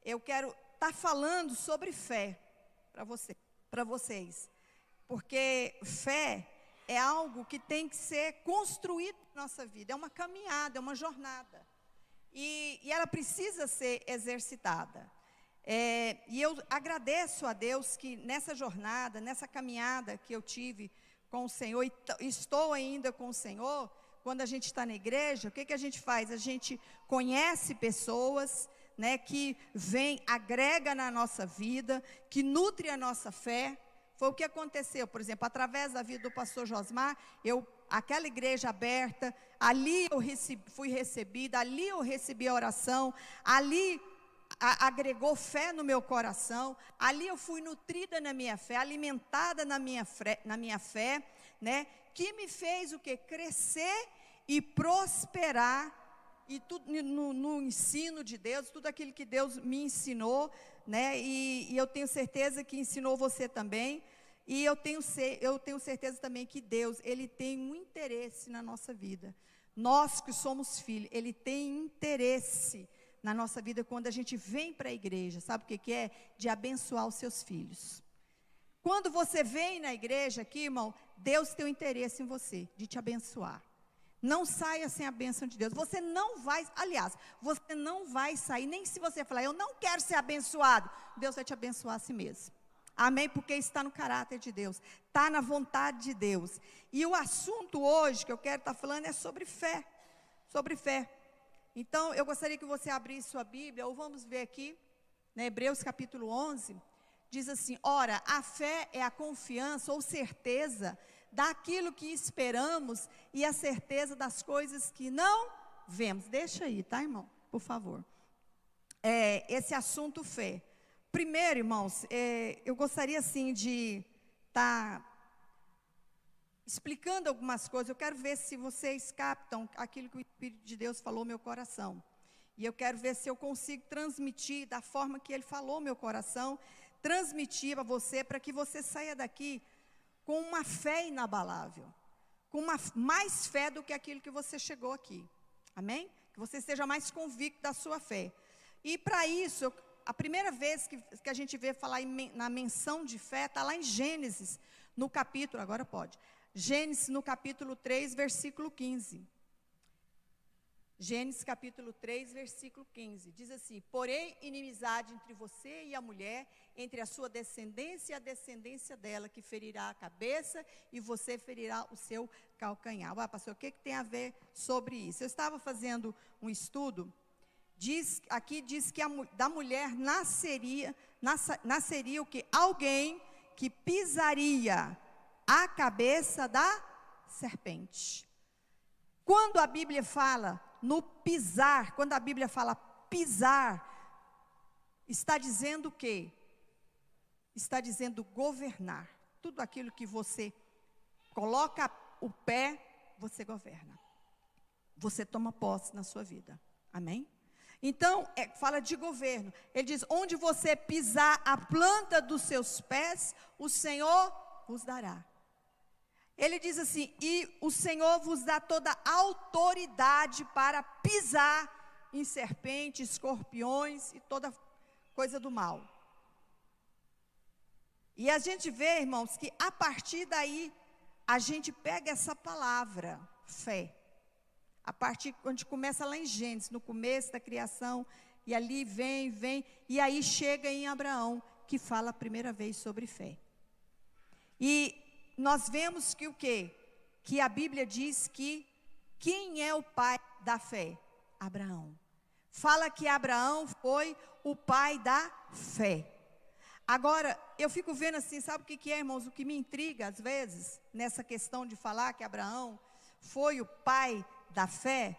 eu quero estar falando sobre fé para vocês. Porque fé é algo que tem que ser construído na nossa vida. É uma caminhada, é uma jornada. E ela precisa ser exercitada. E eu agradeço a Deus que nessa jornada, nessa caminhada que eu tive com o Senhor, e estou ainda com o Senhor, quando a gente está na igreja, o que a gente faz? A gente conhece pessoas, né, que vem, agrega na nossa vida, que nutre a nossa fé. Foi o que aconteceu, por exemplo, através da vida do pastor Josmar, aquela igreja aberta, ali eu fui recebida, ali eu recebi a oração, ali agregou fé no meu coração, ali eu fui nutrida na minha fé, alimentada na minha fé, né, que me fez o quê? Crescer e prosperar, e tudo no ensino de Deus, tudo aquilo que Deus me ensinou, né, e eu tenho certeza que ensinou você também, e eu tenho certeza também que Deus, Ele tem um interesse na nossa vida. Nós que somos filhos, Ele tem interesse na nossa vida quando a gente vem para a igreja. Sabe o que é? De abençoar os seus filhos. Quando você vem na igreja aqui, irmão, Deus tem um interesse em você, de te abençoar. Não saia sem a bênção de Deus. Você não vai, aliás, você não vai sair, nem se você falar, eu não quero ser abençoado, Deus vai te abençoar a si mesmo. Amém? Porque está no caráter de Deus, está na vontade de Deus. E o assunto hoje que eu quero estar falando é sobre fé. Sobre fé. Então, eu gostaria que você abrisse sua Bíblia, ou vamos ver aqui, né, Hebreus capítulo 11, diz assim: ora, a fé é a confiança ou certeza daquilo que esperamos e a certeza das coisas que não vemos. Deixa aí, tá, irmão? Por favor. Esse assunto fé. Primeiro, irmãos, eu gostaria assim de estar explicando algumas coisas. Eu quero ver se vocês captam aquilo que o Espírito de Deus falou no meu coração. E eu quero ver se eu consigo transmitir da forma que Ele falou no meu coração, transmitir a você, para que você saia daqui com uma fé inabalável, com mais fé do que aquilo que você chegou aqui. Amém? Que você seja mais convicto da sua fé. E para isso, a primeira vez que a gente vê falar na menção de fé, está lá em Gênesis, no capítulo, agora pode, Gênesis no capítulo 3, versículo 15. Gênesis capítulo 3, versículo 15, diz assim: porém, inimizade entre você e a mulher, entre a sua descendência e a descendência dela, que ferirá a cabeça e você ferirá o seu calcanhar. Pastor, o que tem a ver sobre isso? Eu estava fazendo um estudo, aqui diz que da mulher nasceria o que? Alguém que pisaria a cabeça da serpente. Quando a Bíblia fala no pisar, quando a Bíblia fala pisar, está dizendo o quê? Está dizendo governar. Tudo aquilo que você coloca o pé, você governa. Você toma posse na sua vida. Amém? Então, fala de governo. Ele diz, onde você pisar a planta dos seus pés, o Senhor vos dará. Ele diz assim, e o Senhor vos dá toda a autoridade para pisar em serpentes, escorpiões e toda coisa do mal. E a gente vê, irmãos, que a partir daí, a gente pega essa palavra, fé. A partir, quando começa lá em Gênesis, no começo da criação, e ali vem, e aí chega em Abraão, que fala a primeira vez sobre fé. E nós vemos que o quê? Que a Bíblia diz que quem é o pai da fé? Abraão. Fala que Abraão foi o pai da fé. Agora, eu fico vendo assim, sabe o que é, irmãos? O que me intriga às vezes, nessa questão de falar que Abraão foi o pai da fé,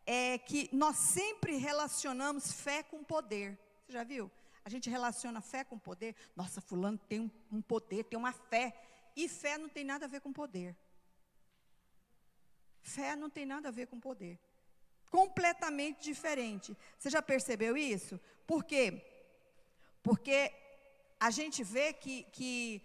é que nós sempre relacionamos fé com poder. Você já viu? A gente relaciona fé com poder. Nossa, fulano tem um poder, tem uma fé. E fé não tem nada a ver com poder. Fé não tem nada a ver com poder. Completamente diferente. Você já percebeu isso? Por quê? Porque a gente vê que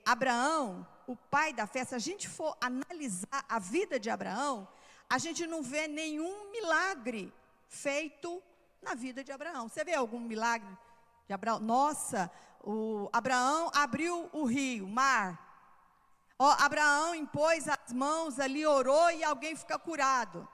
Abraão, o pai da fé, se a gente for analisar a vida de Abraão, a gente não vê nenhum milagre feito na vida de Abraão. Você vê algum milagre de Abraão? Nossa, Abraão abriu o rio, o mar. Abraão impôs as mãos ali, orou e alguém fica curado.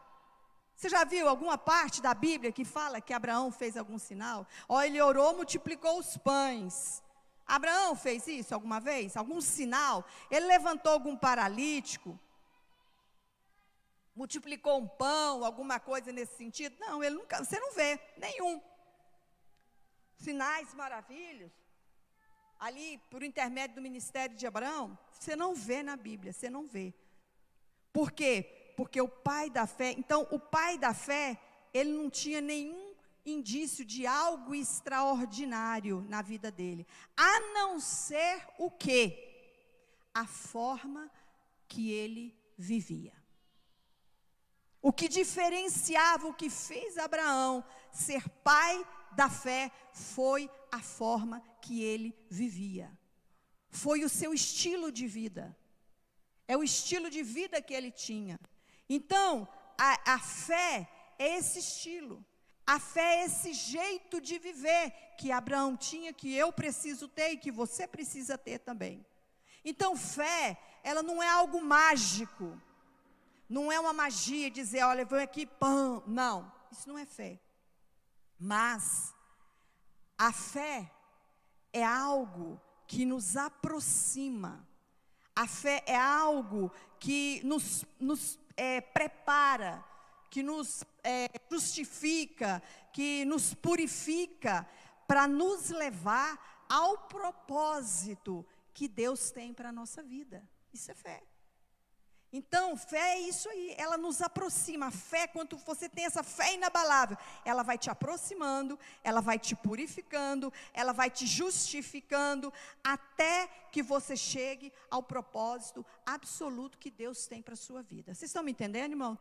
Você já viu alguma parte da Bíblia que fala que Abraão fez algum sinal? Ele orou, multiplicou os pães. Abraão fez isso alguma vez? Algum sinal? Ele levantou algum paralítico? Multiplicou um pão, alguma coisa nesse sentido? Não, ele nunca, você não vê nenhum. Sinais, maravilhas, ali por intermédio do ministério de Abraão, você não vê na Bíblia, você não vê. Por quê? Porque o pai da fé, então o pai da fé, ele não tinha nenhum indício de algo extraordinário na vida dele, a não ser o quê? A forma que ele vivia. O que diferenciava, o que fez Abraão ser pai da fé, foi a forma que ele vivia. Foi o seu estilo de vida. É o estilo de vida que ele tinha. Então, a fé é esse estilo. A fé é esse jeito de viver que Abraão tinha, que eu preciso ter e que você precisa ter também. Então, fé, ela não é algo mágico. Não é uma magia dizer, olha, vem aqui, pão. Não, isso não é fé. Mas a fé é algo que nos aproxima. A fé é algo que nos prepara, que nos justifica, que nos purifica, para nos levar ao propósito que Deus tem para a nossa vida. Isso é fé. Então, fé é isso aí, ela nos aproxima. A fé, quando você tem essa fé inabalável, ela vai te aproximando, ela vai te purificando, ela vai te justificando, até que você chegue ao propósito absoluto que Deus tem para a sua vida. Vocês estão me entendendo, irmão?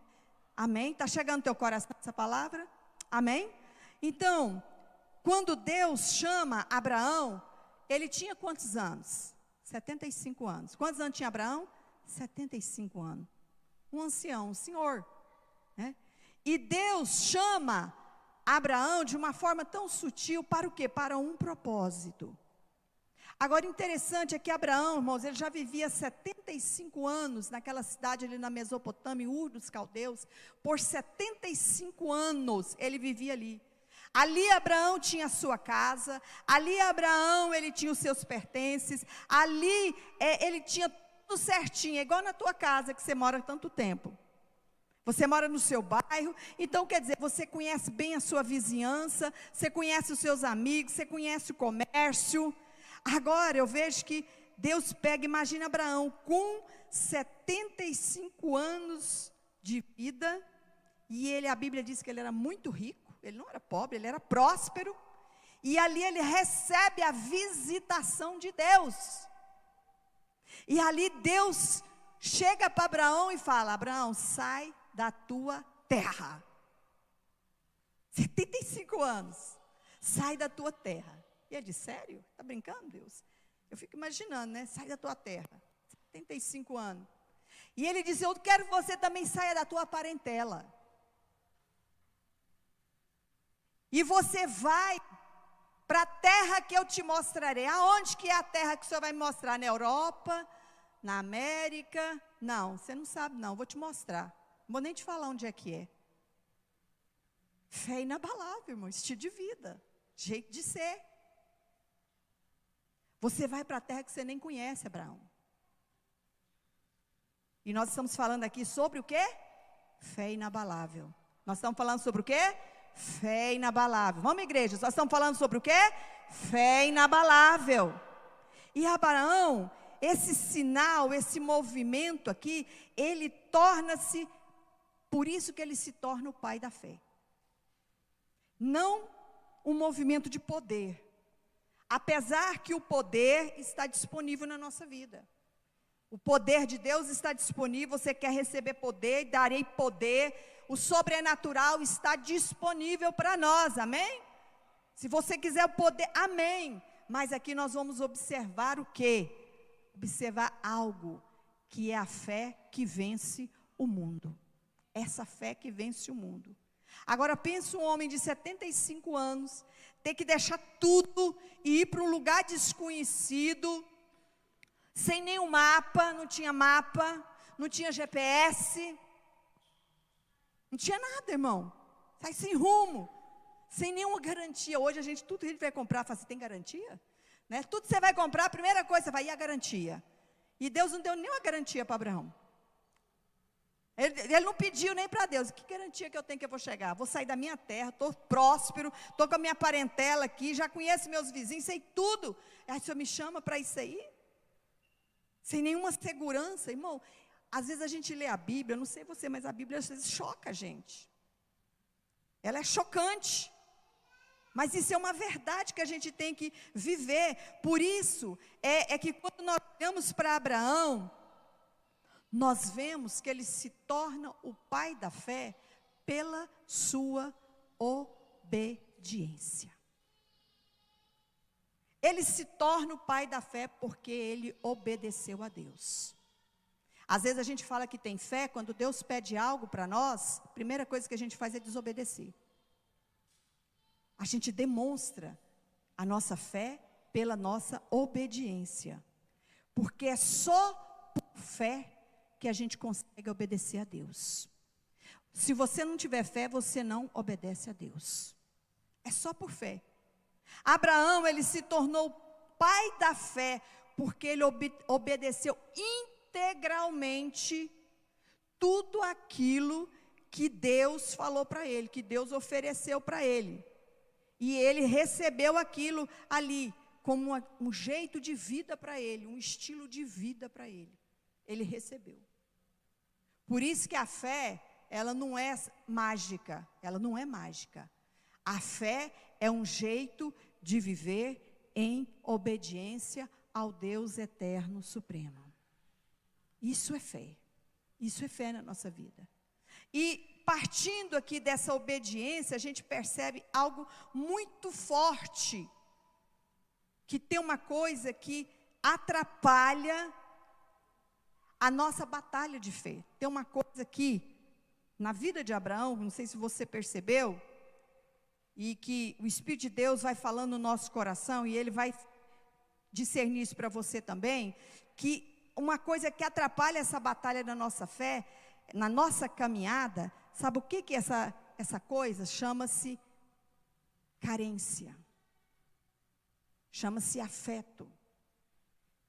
Amém? Está chegando no teu coração essa palavra? Amém? Então, quando Deus chama Abraão, ele tinha quantos anos? 75 anos. Quantos anos tinha Abraão? 75 anos, um ancião, um senhor, né? E Deus chama Abraão de uma forma tão sutil, para o quê? Para um propósito. Agora, interessante é que Abraão, irmãos, ele já vivia 75 anos naquela cidade ali na Mesopotâmia, Ur dos Caldeus. Por 75 anos ele vivia ali. Ali Abraão tinha a sua casa, ali Abraão ele tinha os seus pertences, ali ele tinha tudo certinho, é igual na tua casa que você mora há tanto tempo. Você mora no seu bairro, então quer dizer, você conhece bem a sua vizinhança, você conhece os seus amigos, você conhece o comércio. Agora eu vejo que Deus pega, imagina Abraão com 75 anos de vida, e a Bíblia diz que ele era muito rico, ele não era pobre, ele era próspero, e ali ele recebe a visitação de Deus. E ali Deus chega para Abraão e fala, Abraão, sai da tua terra. 75 anos, sai da tua terra. E ele disse, sério? Está brincando, Deus? Eu fico imaginando, né? Sai da tua terra, 75 anos. E ele diz, eu quero que você também saia da tua parentela. E você vai para a terra que eu te mostrarei. Aonde que é a terra que o Senhor vai me mostrar? Na Europa? Na América? Não, você não sabe não, vou te mostrar. Não vou nem te falar onde é que é. Fé inabalável, irmão, estilo de vida, jeito de ser. Você vai para a terra que você nem conhece, Abraão. E nós estamos falando aqui sobre o quê? Fé inabalável. Nós estamos falando sobre o quê? Fé inabalável. Vamos, igreja, nós estamos falando sobre o quê? Fé inabalável. E Abraão, esse sinal, esse movimento aqui, ele torna-se, por isso que ele se torna o pai da fé. Não um movimento de poder, apesar que o poder está disponível na nossa vida. O poder de Deus está disponível, você quer receber poder, darei poder, o sobrenatural está disponível para nós, amém? Se você quiser o poder, amém. Mas aqui nós vamos observar o quê? Observar algo, que é a fé que vence o mundo. Essa fé que vence o mundo. Agora pensa um homem de 75 anos, ter que deixar tudo e ir para um lugar desconhecido, sem nenhum mapa, não tinha GPS, não tinha nada, irmão. Sai sem rumo, sem nenhuma garantia. Hoje tudo que a gente vai comprar, fala assim, tem garantia? Né? Tudo que você vai comprar, a primeira coisa, você vai ir a garantia. E Deus não deu nenhuma garantia para Abraão. Ele não pediu nem para Deus. Que garantia que eu tenho que eu vou chegar? Vou sair da minha terra, estou próspero, estou com a minha parentela aqui, já conheço meus vizinhos, sei tudo. Aí o Senhor me chama para isso aí? Sem nenhuma segurança, irmão. Às vezes a gente lê a Bíblia, não sei você, mas a Bíblia às vezes choca a gente. Ela é chocante. Mas isso é uma verdade que a gente tem que viver. Por isso, é que quando nós olhamos para Abraão, nós vemos que ele se torna o pai da fé pela sua obediência. Ele se torna o pai da fé porque ele obedeceu a Deus. Às vezes a gente fala que tem fé, quando Deus pede algo para nós, a primeira coisa que a gente faz é desobedecer. A gente demonstra a nossa fé pela nossa obediência. Porque é só por fé que a gente consegue obedecer a Deus. Se você não tiver fé, você não obedece a Deus. É só por fé. Abraão, ele se tornou pai da fé, porque ele obedeceu integralmente tudo aquilo que Deus falou para ele, que Deus ofereceu para ele. E ele recebeu aquilo ali, como um jeito de vida para ele, um estilo de vida para ele. Ele recebeu. Por isso que a fé, ela não é mágica, A fé é um jeito de viver em obediência ao Deus eterno supremo. Isso é fé na nossa vida. E partindo aqui dessa obediência, a gente percebe algo muito forte, que tem uma coisa que atrapalha a nossa batalha de fé. Tem uma coisa que, na vida de Abraão, não sei se você percebeu, e que o Espírito de Deus vai falando no nosso coração, e Ele vai discernir isso para você também, que uma coisa que atrapalha essa batalha da nossa fé, na nossa caminhada, sabe o que é essa coisa? Chama-se carência. Chama-se afeto.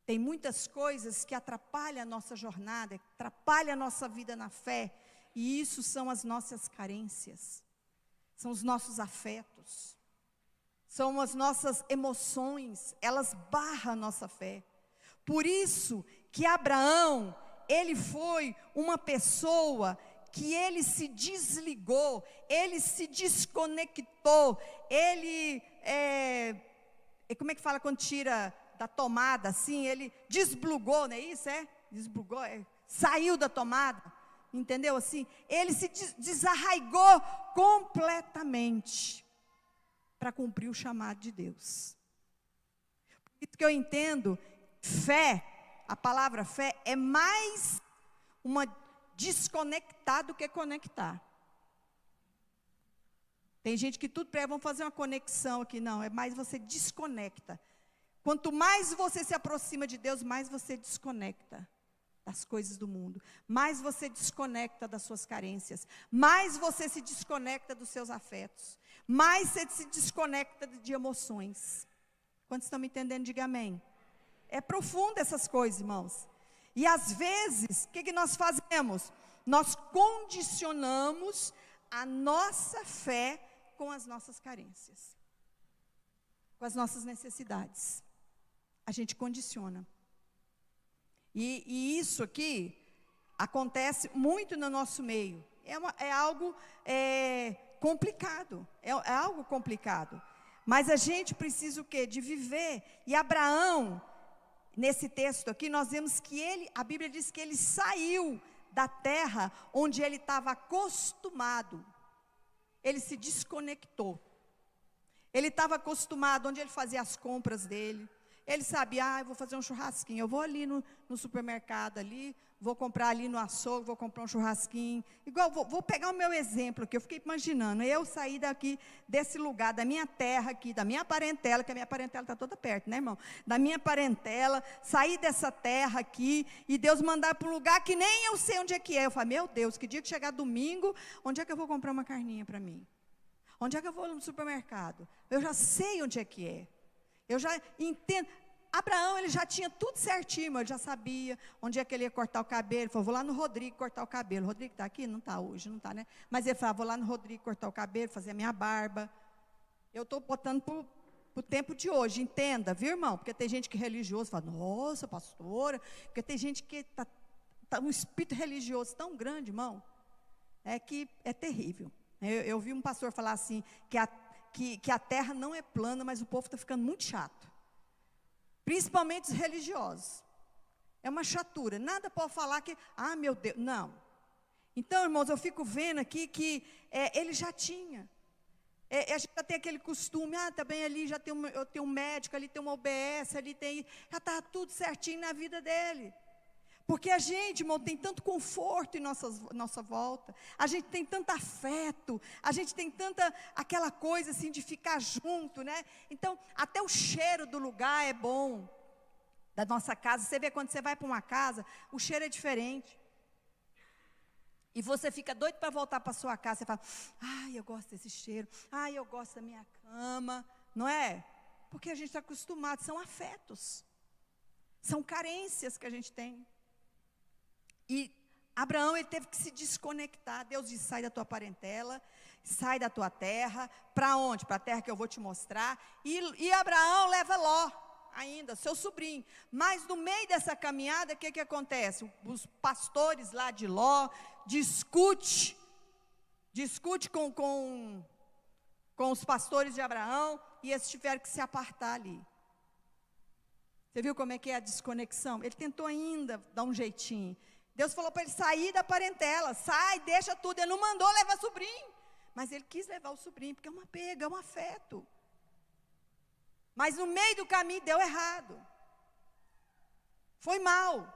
Tem muitas coisas que atrapalham a nossa jornada, atrapalham a nossa vida na fé, e isso são as nossas carências, são os nossos afetos, são as nossas emoções, elas barram a nossa fé. Por isso que Abraão, ele foi uma pessoa que ele se desligou, ele se desconectou, ele, como é que fala quando tira da tomada, assim, ele desplugou, não é isso? Desplugou, saiu da tomada, entendeu? Assim, ele se desarraigou completamente para cumprir o chamado de Deus. Por isso que eu entendo, fé, a palavra fé é mais uma desconectar do que conectar. Tem gente que tudo para vamos fazer uma conexão aqui, não, é mais você desconecta. Quanto mais você se aproxima de Deus, mais você desconecta das coisas do mundo, mais você desconecta das suas carências, mais você se desconecta dos seus afetos, mais você se desconecta de emoções. Quantos estão me entendendo? Diga amém. É profundo essas coisas, irmãos. E às vezes, o que nós fazemos? Nós condicionamos a nossa fé com as nossas carências, com as nossas necessidades. A gente condiciona. E isso aqui acontece muito no nosso meio. É algo complicado. É algo complicado. Mas a gente precisa o quê? De viver. E Abraão, nesse texto aqui, nós vemos que a Bíblia diz que ele saiu da terra onde ele estava acostumado. Ele se desconectou. Ele estava acostumado, onde ele fazia as compras dele. Ele sabia, eu vou fazer um churrasquinho, eu vou ali no supermercado ali, vou comprar ali no açougue, vou comprar um churrasquinho. Igual, vou pegar o meu exemplo aqui, eu fiquei imaginando, eu sair daqui, desse lugar, da minha terra aqui, da minha parentela, que a minha parentela está toda perto, né, irmão? Da minha parentela, sair dessa terra aqui, e Deus mandar para um lugar que nem eu sei onde é que é. Eu falo, meu Deus, que dia que chegar domingo, onde é que eu vou comprar uma carninha para mim? Onde é que eu vou no supermercado? Eu já sei onde é que é. Eu já entendo. Abraão, ele já tinha tudo certinho, ele já sabia onde é que ele ia cortar o cabelo. Ele falou, vou lá no Rodrigo cortar o cabelo. O Rodrigo está aqui? Não está hoje, não está, né? Mas ele falou, vou lá no Rodrigo cortar o cabelo, fazer a minha barba. Eu estou botando para o tempo de hoje, entenda, viu, irmão? Porque tem gente que é religioso, fala, nossa, pastora. Porque tem gente que está um espírito religioso tão grande, irmão, que é terrível. Eu vi um pastor falar assim, que a terra não é plana, mas o povo está ficando muito chato. Principalmente os religiosos. É uma chatura. Nada pode falar que, meu Deus, não. Então, irmãos, eu fico vendo aqui que ele já tinha. A gente já tem aquele costume, também ali já tem eu tenho um médico, ali tem uma OBS, ali tem, já está tudo certinho na vida dele. Porque a gente, irmão, tem tanto conforto em nossa volta, a gente tem tanto afeto, a gente tem tanta, aquela coisa assim de ficar junto, né? Então, até o cheiro do lugar é bom, da nossa casa. Você vê quando você vai para uma casa, o cheiro é diferente. E você fica doido para voltar para a sua casa, você fala, eu gosto desse cheiro, eu gosto da minha cama, não é? Porque a gente está acostumado, são afetos, são carências que a gente tem. E Abraão, ele teve que se desconectar. Deus disse, sai da tua parentela, sai da tua terra. Para onde? Para a terra que eu vou te mostrar. E Abraão leva Ló, ainda, seu sobrinho. Mas no meio dessa caminhada, o que acontece? Os pastores lá de Ló discute com os pastores de Abraão, e eles tiveram que se apartar ali. Você viu como é que é a desconexão? Ele tentou ainda dar um jeitinho. Deus falou para ele sair da parentela, sai, deixa tudo. Ele não mandou levar sobrinho, mas ele quis levar o sobrinho, porque é uma pega, é um afeto. Mas no meio do caminho deu errado, foi mal.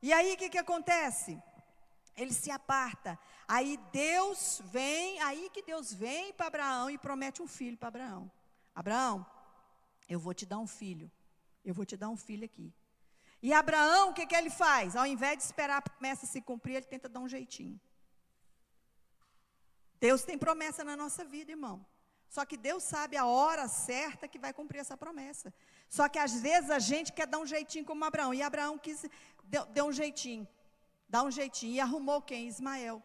E aí o que acontece? Ele se aparta. Aí que Deus vem para Abraão e promete um filho para Abraão. Abraão, eu vou te dar um filho, eu vou te dar um filho aqui. E Abraão, o que ele faz? Ao invés de esperar a promessa se cumprir, ele tenta dar um jeitinho. Deus tem promessa na nossa vida, irmão. Só que Deus sabe a hora certa que vai cumprir essa promessa. Só que às vezes a gente quer dar um jeitinho como Abraão. E Abraão deu um jeitinho. Dá um jeitinho. E arrumou quem? Ismael.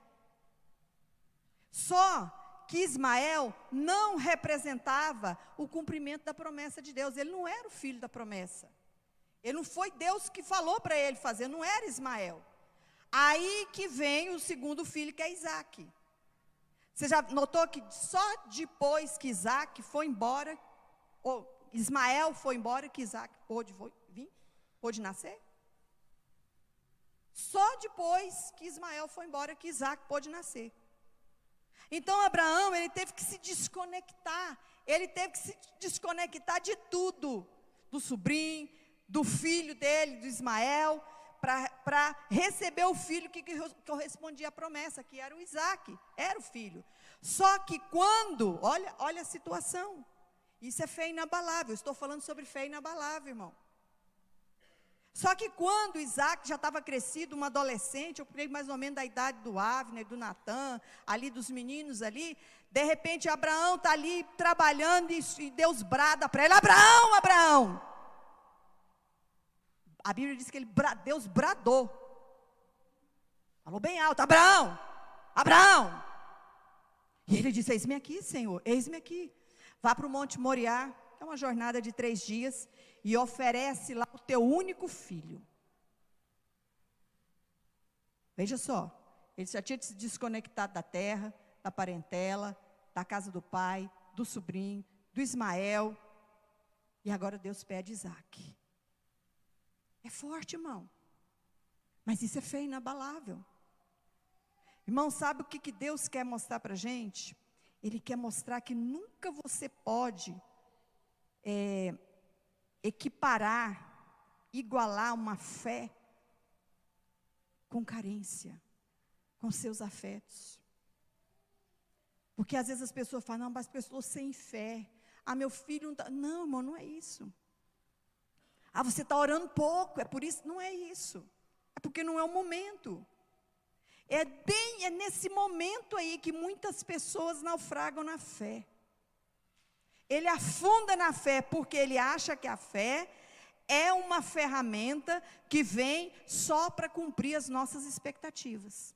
Só que Ismael não representava o cumprimento da promessa de Deus. Ele não era o filho da promessa. Ele não foi Deus que falou para ele fazer, não era Ismael. Aí que vem o segundo filho, que é Isaac. Você já notou que só depois que Isaac foi embora, ou Ismael foi embora, que Isaac pôde nascer? Só depois que Ismael foi embora, que Isaac pôde nascer. Então Abraão, ele teve que se desconectar. Ele teve que se desconectar de tudo, do sobrinho, do filho dele, do Ismael, para receber o filho que correspondia à promessa, que era o Isaac, era o filho. Só que quando, olha a situação, isso é fé inabalável, estou falando sobre fé inabalável, irmão. Só que quando Isaac já estava crescido, um adolescente, eu creio mais ou menos da idade do Avner, do Natan, ali dos meninos ali, de repente Abraão está ali trabalhando e Deus brada para ele, Abraão, Abraão. A Bíblia diz que Deus bradou. Falou bem alto, Abraão, Abraão. E ele disse, eis-me aqui, Senhor, eis-me aqui. Vá para o Monte Moriá, é uma jornada de 3 dias, e oferece lá o teu único filho. Veja só, ele já tinha se desconectado da terra, da parentela, da casa do pai, do sobrinho, do Ismael, e agora Deus pede Isaac. É forte, irmão, mas isso é fé inabalável. Irmão, sabe o que Deus quer mostrar para a gente? Ele quer mostrar que nunca você pode equiparar, igualar uma fé com carência, com seus afetos. Porque às vezes as pessoas falam, não, mas pessoas sem fé. Ah, meu filho não está. Não, irmão, não é isso. Ah, você está orando pouco, é por isso. Não é isso. É porque não é o momento. É nesse momento aí que muitas pessoas naufragam na fé. Ele afunda na fé porque ele acha que a fé é uma ferramenta que vem só para cumprir as nossas expectativas.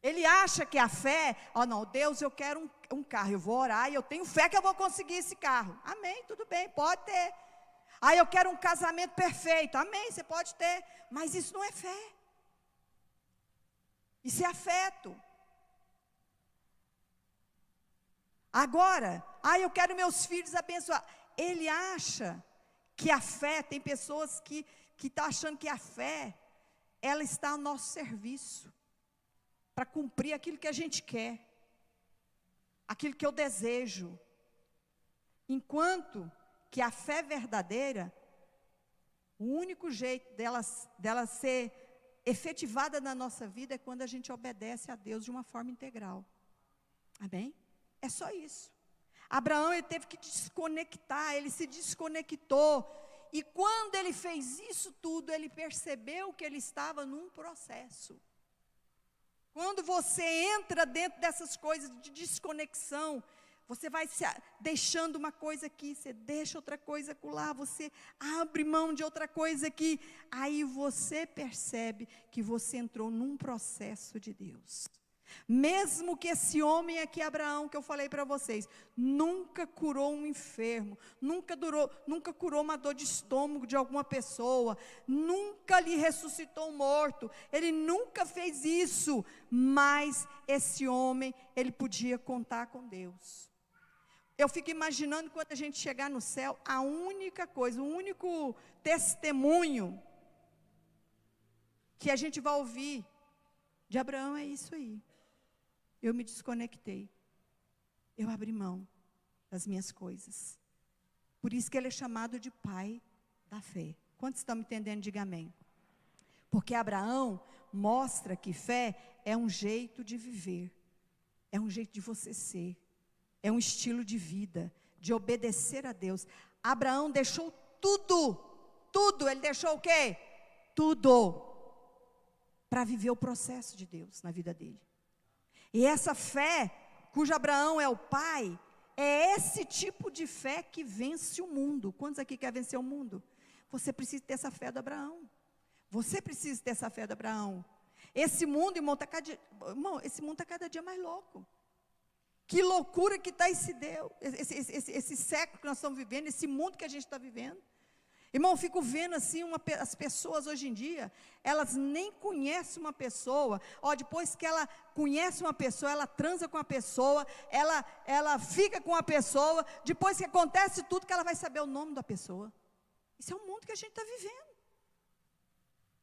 Ele acha que a fé, não, Deus, eu quero um carro, eu vou orar e eu tenho fé que eu vou conseguir esse carro. Amém, tudo bem, pode ter. Eu quero um casamento perfeito. Amém, você pode ter. Mas isso não é fé. Isso é afeto. Agora, eu quero meus filhos abençoar. Ele acha que a fé, tem pessoas que estão achando que a fé, ela está ao nosso serviço, para cumprir aquilo que a gente quer, aquilo que eu desejo. Enquanto que a fé verdadeira, o único jeito dela ser efetivada na nossa vida é quando a gente obedece a Deus de uma forma integral. Amém? É só isso. Abraão, ele teve que desconectar, ele se desconectou. E quando ele fez isso tudo, ele percebeu que ele estava num processo. Quando você entra dentro dessas coisas de desconexão, você vai se deixando uma coisa aqui, você deixa outra coisa acolá, você abre mão de outra coisa aqui. Aí você percebe que você entrou num processo de Deus. Mesmo que esse homem aqui, Abraão, que eu falei para vocês, nunca curou um enfermo, nunca curou uma dor de estômago de alguma pessoa, nunca lhe ressuscitou um morto, ele nunca fez isso, mas esse homem, ele podia contar com Deus. Eu fico imaginando quando a gente chegar no céu, a única coisa, o único testemunho que a gente vai ouvir de Abraão é isso aí. Eu me desconectei. Eu abri mão das minhas coisas. Por isso que ele é chamado de pai da fé. Quantos estão me entendendo? Diga amém. Porque Abraão mostra que fé é um jeito de viver. É um jeito de você ser. É um estilo de vida, de obedecer a Deus. Abraão deixou tudo. Ele deixou o quê? Tudo. Para viver o processo de Deus na vida dele. E essa fé, cujo Abraão é o pai, é esse tipo de fé que vence o mundo. Quantos aqui querem vencer o mundo? Você precisa ter essa fé do Abraão. Você precisa ter essa fé do Abraão. Esse mundo, irmão, esse mundo está cada dia mais louco. Que loucura que está esse século que nós estamos vivendo, esse mundo que a gente está vivendo. Irmão, eu fico vendo assim, as pessoas hoje em dia, elas nem conhecem uma pessoa, depois que ela conhece uma pessoa, ela transa com a pessoa, ela fica com a pessoa, depois que acontece tudo, que ela vai saber o nome da pessoa. Isso é o mundo que a gente está vivendo.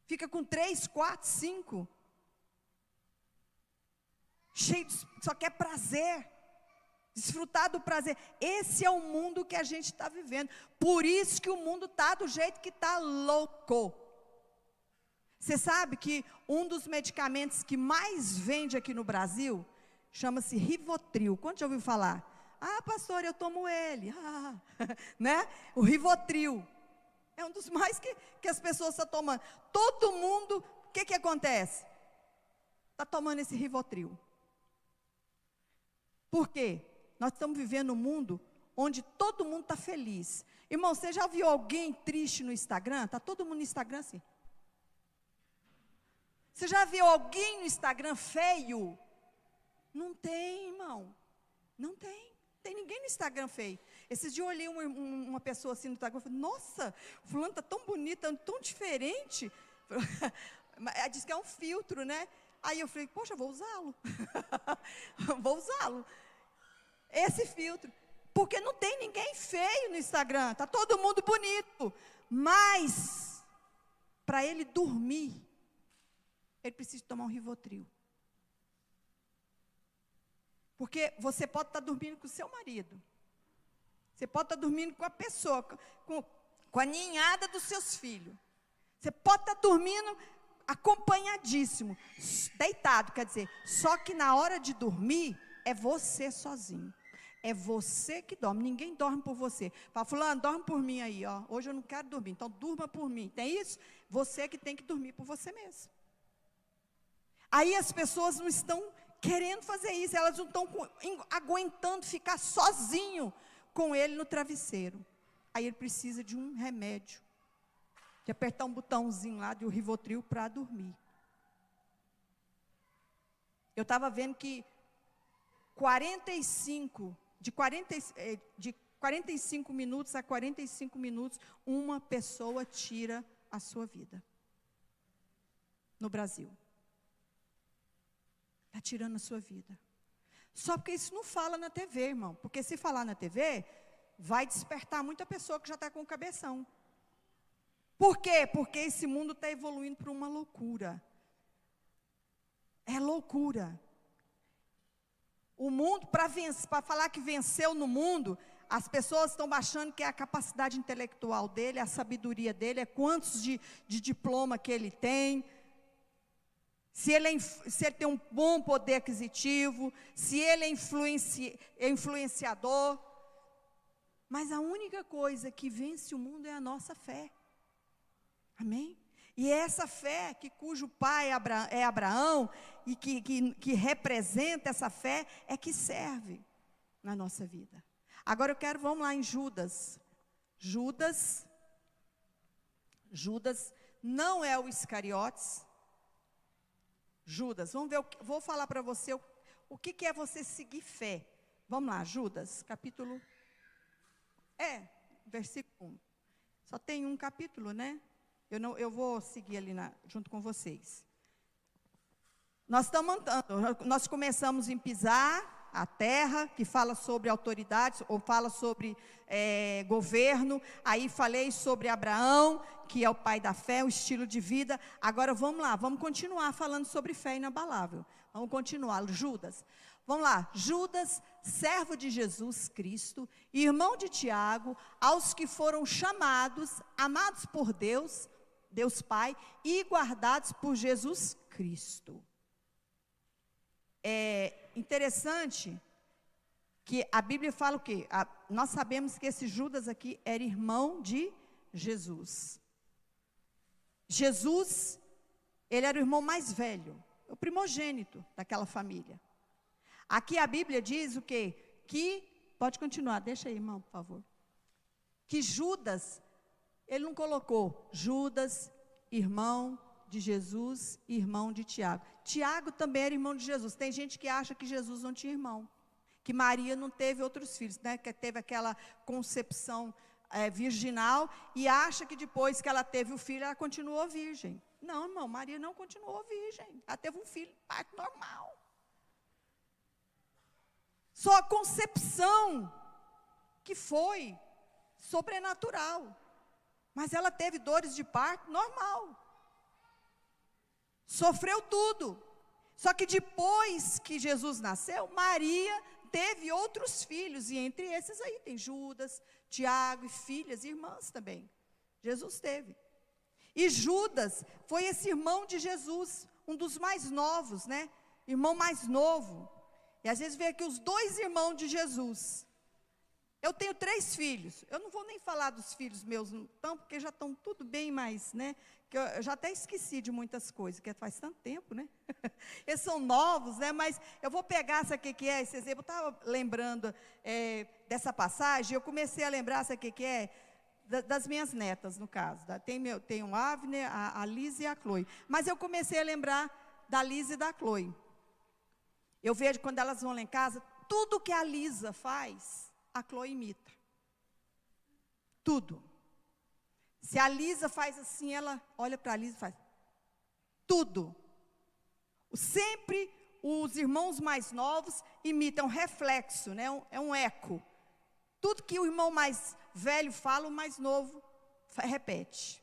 Fica com 3, 4, 5, cheio só quer prazer. Desfrutar do prazer. Esse é o mundo que a gente está vivendo. Por isso que o mundo está do jeito que está, louco. Você sabe que um dos medicamentos que mais vende aqui no Brasil chama-se Rivotril. Quanto já ouviu falar? Pastor, eu tomo ele. Né? O Rivotril. É um dos mais que as pessoas estão tomando. Todo mundo, o que acontece? Está tomando esse Rivotril. Por quê? Nós estamos vivendo um mundo onde todo mundo está feliz. Irmão, você já viu alguém triste no Instagram? Está todo mundo no Instagram assim. Você já viu alguém no Instagram feio? Não tem, irmão. Não tem. Não tem ninguém no Instagram feio. Esses dias eu olhei uma pessoa assim no Instagram e falei, nossa, fulano está tão bonita, tão diferente. Diz que é um filtro, né? Aí eu falei, poxa, vou usá-lo. Vou usá-lo. Esse filtro. Porque não tem ninguém feio no Instagram. Está todo mundo bonito. Mas, para ele dormir, ele precisa tomar um Rivotril. Porque você pode estar dormindo com o seu marido. Você pode estar dormindo com a pessoa, com a ninhada dos seus filhos. Você pode estar dormindo acompanhadíssimo, deitado, quer dizer, só que na hora de dormir, é você sozinho. É você que dorme, ninguém dorme por você. Fala, fulano, dorme por mim aí, ó. Hoje eu não quero dormir, então durma por mim. Tem isso? Você que tem que dormir por você mesmo. Aí as pessoas não estão querendo fazer isso, elas não estão aguentando ficar sozinho com ele no travesseiro. Aí ele precisa de um remédio, de apertar um botãozinho lá de um Rivotril para dormir. Eu estava vendo que de 45 minutos a 45 minutos, uma pessoa tira a sua vida. No Brasil. Está tirando a sua vida. Só porque isso não fala na TV, irmão. Porque se falar na TV, vai despertar muita pessoa que já está com o cabeção. Por quê? Porque esse mundo está evoluindo para uma loucura. É loucura. O mundo, para falar que venceu no mundo, as pessoas estão achando que é a capacidade intelectual dele, a sabedoria dele, é quantos de diploma que ele tem, se ele tem um bom poder aquisitivo, se ele é influenciador. Mas a única coisa que vence o mundo é a nossa fé. Amém? E é essa fé cujo pai é Abraão, e que representa essa fé, é que serve na nossa vida. Agora vamos lá em Judas. Judas não é o Iscariotes. Judas, vamos ver, vou falar para você o que é você seguir fé. Vamos lá, Judas, capítulo, versículo 1. Só tem um capítulo, né? Eu vou seguir ali junto com vocês. Nós começamos em Pisar a terra, que fala sobre autoridades, ou fala sobre governo. Aí falei sobre Abraão, que é o pai da fé, o estilo de vida. Agora vamos lá, vamos continuar falando sobre fé inabalável. Vamos continuar, Judas. Vamos lá, Judas, servo de Jesus Cristo, irmão de Tiago, aos que foram chamados, amados por Deus Pai, e guardados por Jesus Cristo. É interessante que a Bíblia fala o quê? Nós sabemos que esse Judas aqui era irmão de Jesus. Jesus, ele era o irmão mais velho, o primogênito daquela família. Aqui a Bíblia diz o quê? Pode continuar, deixa aí, irmão, por favor. Que Judas, ele não colocou Judas, irmão de Jesus, irmão de Tiago. Tiago também era irmão de Jesus. Tem gente que acha que Jesus não tinha irmão, que Maria não teve outros filhos, né? Que teve aquela concepção virginal, e acha que depois que ela teve o filho, ela continuou virgem. Não, irmão, Maria não continuou virgem. Ela teve um filho, parto normal. Só a concepção que foi sobrenatural. Mas ela teve dores de parto normal. Sofreu tudo. Só que depois que Jesus nasceu, Maria teve outros filhos. E entre esses aí tem Judas, Tiago e filhas e irmãs também. Jesus teve. E Judas foi esse irmão de Jesus, um dos mais novos, né? Irmão mais novo. E às vezes vê aqui os dois irmãos de Jesus. Eu tenho 3 filhos. Eu não vou nem falar dos filhos meus, então, porque já estão tudo bem mais, né? Que eu já até esqueci de muitas coisas, que faz tanto tempo, né? Eles são novos, né? Mas eu vou pegar, sabe o que é esse exemplo? Eu estava lembrando dessa passagem, eu comecei a lembrar, sabe o que é? Das minhas netas, no caso. Tem o Avner, a Lise e a Chloe. Mas eu comecei a lembrar da Lise e da Chloe. Eu vejo quando elas vão lá em casa, tudo que a Lisa faz, a Chloe imita. Tudo. Se a Lisa faz assim, ela olha para a Lisa e faz. Tudo. Sempre os irmãos mais novos imitam, reflexo, né? É um eco. Tudo que o irmão mais velho fala, o mais novo repete.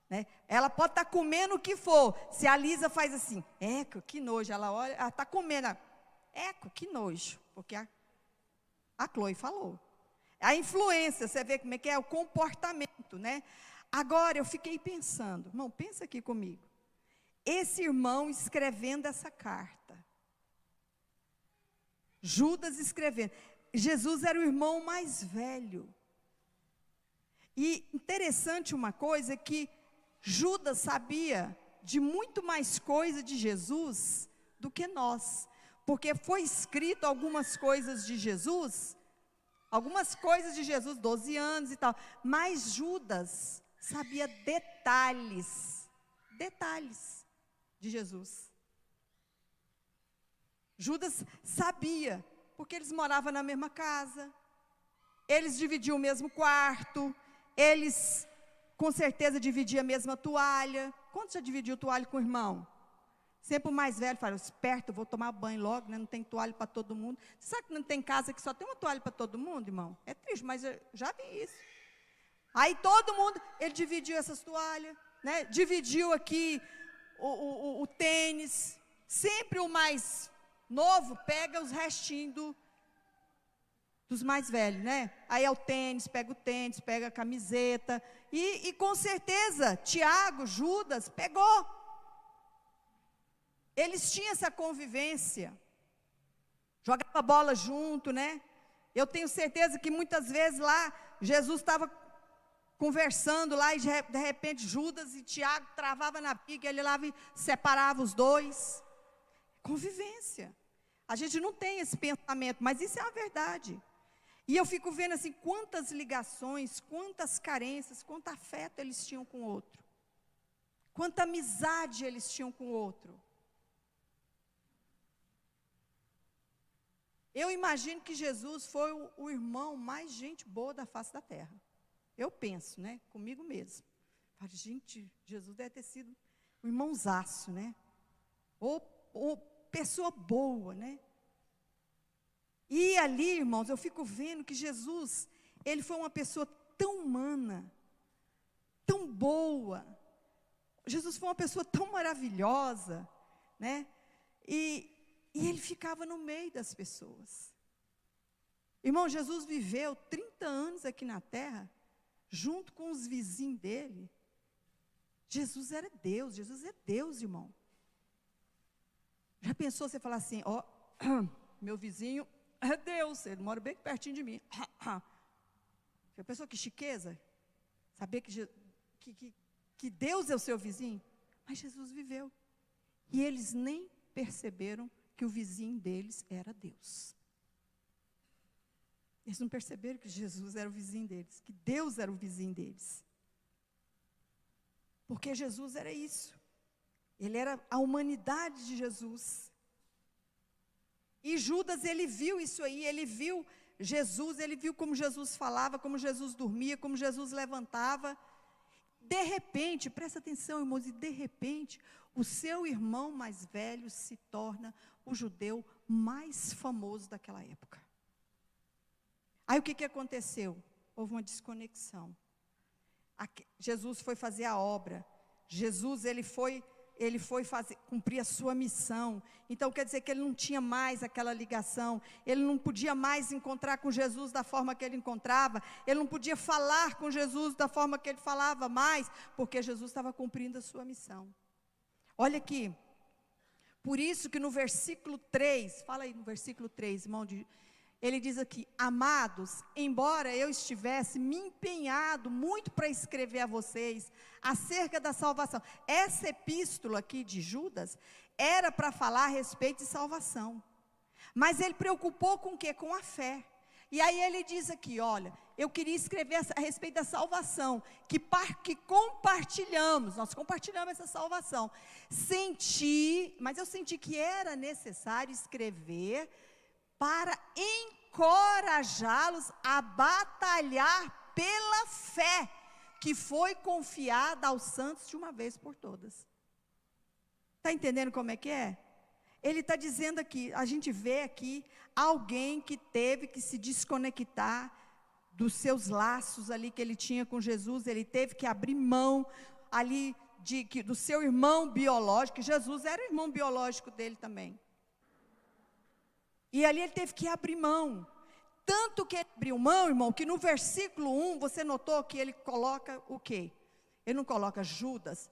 Né? Ela pode estar comendo o que for. Se a Lisa faz assim, eco, que nojo. Ela olha, ela está comendo. Eco, que nojo. Porque a Chloe falou. A influência, você vê como é que é o comportamento, né? Agora, eu fiquei pensando, irmão, pensa aqui comigo. Esse irmão escrevendo essa carta. Judas escrevendo. Jesus era o irmão mais velho. E interessante uma coisa, que Judas sabia de muito mais coisa de Jesus do que nós. Porque foi escrito algumas coisas de Jesus, 12 anos e tal. Mas Judas sabia detalhes de Jesus. Judas sabia, porque eles moravam na mesma casa, eles dividiam o mesmo quarto, eles com certeza dividiam a mesma toalha. Quantos já dividiu toalha com o irmão? Sempre o mais velho fala, esperto, vou tomar banho logo, né? Não tem toalha para todo mundo. Você sabe que não tem casa que só tem uma toalha para todo mundo, irmão? É triste, mas eu já vi isso. Aí todo mundo, ele dividiu essas toalhas, né? Dividiu aqui o tênis. Sempre o mais novo pega os restinhos dos mais velhos, né? Aí é o tênis, pega a camiseta. E com certeza, Tiago, Judas, pegou. Eles tinham essa convivência, jogava bola junto, né? Eu tenho certeza que muitas vezes lá, Jesus estava conversando lá, e de repente Judas e Tiago travavam na briga, ele lá separava os dois. Convivência. A gente não tem esse pensamento, mas isso é a verdade. E eu fico vendo assim, quantas ligações, quantas carências, quanto afeto eles tinham com o outro. Quanta amizade eles tinham com o outro. Eu imagino que Jesus foi o irmão mais gente boa da face da terra. Eu penso, né? Comigo mesmo. Falo, gente, Jesus deve ter sido um irmãozaço, né? Ou pessoa boa, né? E ali, irmãos, eu fico vendo que Jesus, ele foi uma pessoa tão humana, tão boa. Jesus foi uma pessoa tão maravilhosa, né? E ele ficava no meio das pessoas. Irmão, Jesus viveu 30 anos aqui na terra, junto com os vizinhos dele. Jesus era Deus, Jesus é Deus, irmão. Já pensou você falar assim, ó, meu vizinho é Deus, ele mora bem pertinho de mim. Já pensou que chiqueza? Saber que Deus é o seu vizinho? Mas Jesus viveu. E eles nem perceberam que o vizinho deles era Deus. Eles não perceberam que Jesus era o vizinho deles, que Deus era o vizinho deles. Porque Jesus era isso. Ele era a humanidade de Jesus. E Judas, ele viu isso aí, ele viu Jesus, ele viu como Jesus falava, como Jesus dormia, como Jesus levantava. De repente, presta atenção, irmãos, e de repente, o seu irmão mais velho se torna o judeu mais famoso daquela época. Aí o que aconteceu? Houve uma desconexão. Jesus foi fazer a obra. Jesus, ele foi cumprir a sua missão. Então quer dizer que ele não tinha mais aquela ligação, ele não podia mais encontrar com Jesus da forma que ele encontrava, ele não podia falar com Jesus da forma que ele falava mais, porque Jesus estava cumprindo a sua missão. Olha aqui, por isso que no versículo 3, fala aí no versículo 3, irmão, ele diz aqui, amados, embora eu estivesse me empenhado muito para escrever a vocês acerca da salvação. Essa epístola aqui de Judas era para falar a respeito de salvação. Mas ele preocupou com o quê? Com a fé. E aí ele diz aqui, olha, eu queria escrever a respeito da salvação, que compartilhamos, nós compartilhamos essa salvação. Mas eu senti que era necessário escrever para encorajá-los a batalhar pela fé que foi confiada aos santos de uma vez por todas. Está entendendo como é que é? Ele está dizendo aqui, a gente vê aqui alguém que teve que se desconectar dos seus laços ali que ele tinha com Jesus, ele teve que abrir mão ali do seu irmão biológico, Jesus era o irmão biológico dele também. E ali ele teve que abrir mão. Tanto que ele abriu mão, irmão, que no versículo 1, você notou que ele coloca o quê? Ele não coloca Judas,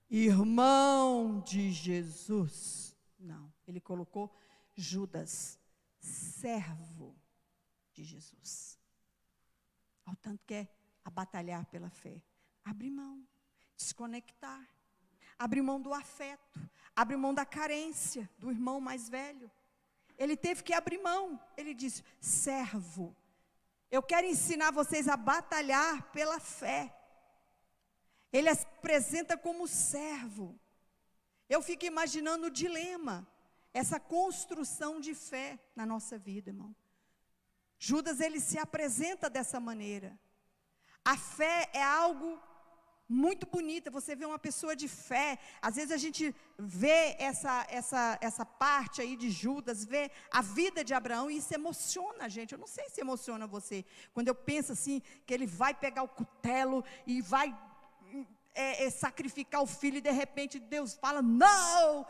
irmão de Jesus. Não, ele colocou Judas, servo de Jesus. Ao tanto que é a batalhar pela fé. Abrir mão, desconectar, abrir mão do afeto, abrir mão da carência do irmão mais velho. Ele teve que abrir mão. Ele disse, servo, eu quero ensinar vocês a batalhar pela fé. Ele se apresenta como servo. Eu fico imaginando o dilema, essa construção de fé na nossa vida, irmão. Judas, ele se apresenta dessa maneira. A fé é algo muito bonito. Você vê uma pessoa de fé. Às vezes a gente vê essa parte aí de Judas, vê a vida de Abraão, e isso emociona a gente. Eu não sei se emociona você, quando eu penso assim, que ele vai pegar o cutelo e vai sacrificar o filho, e de repente Deus fala, não